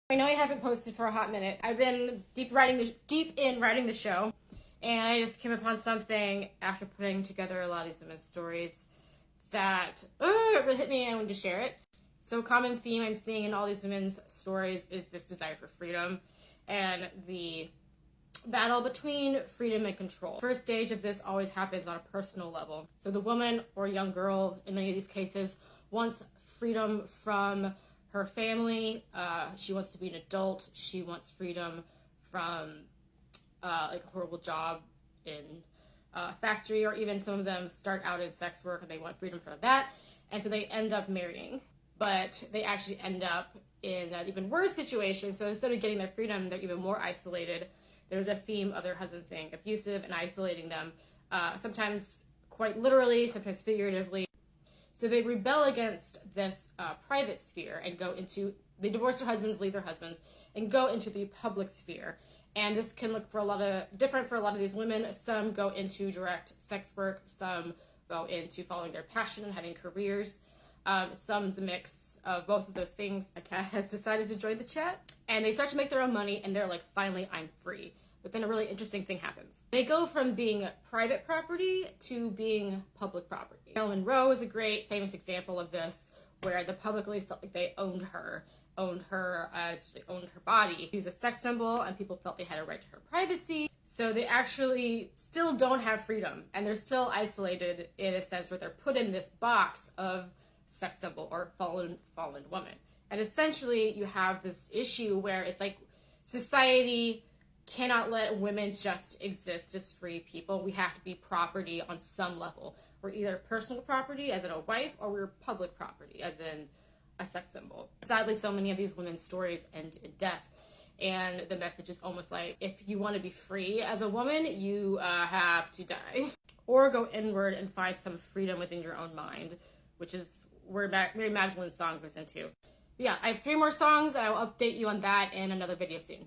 I know I haven't posted for a hot minute. I've been deep in writing the show, and I just came upon something after putting together a lot of these women's stories that it really hit me and I wanted to share it. So a common theme I'm seeing in all these women's stories is this desire for freedom and the battle between freedom and control. First stage of this always happens on a personal level. So the woman or young girl in many of these cases wants freedom from her family. She wants to be an adult. She wants freedom from like a horrible job in a factory, or even some of them start out in sex work and they want freedom from that. And so they end up marrying, but they actually end up in an even worse situation. So instead of getting their freedom, they're even more isolated. There's a theme of their husband being abusive and isolating them, sometimes quite literally, sometimes figuratively. So they rebel against this private sphere and they divorce their husbands, leave their husbands, and go into the public sphere. And this can look different for a lot of these women. Some go into direct sex work, some go into following their passion and having careers. Some's a mix of both of those things. A cat has decided to join the chat, and they start to make their own money, and they're like, finally, I'm free. But then a really interesting thing happens. They go from being private property to being public property. Marilyn Monroe is a great famous example of this, where the public really felt like they owned her body. She was a sex symbol, and people felt they had a right to her privacy. So they actually still don't have freedom, and they're still isolated in a sense where they're put in this box of sex symbol or fallen woman. And essentially you have this issue where it's like society cannot let women just exist as free people. We have to be property on some level. We're either personal property, as in a wife, or we're public property, as in a sex symbol. Sadly, so many of these women's stories end in death. And the message is almost like, if you want to be free as a woman, you have to die. Or go inward and find some freedom within your own mind, which is where Mary Magdalene's song goes into. But yeah, I have 3 more songs, and I will update you on that in another video soon.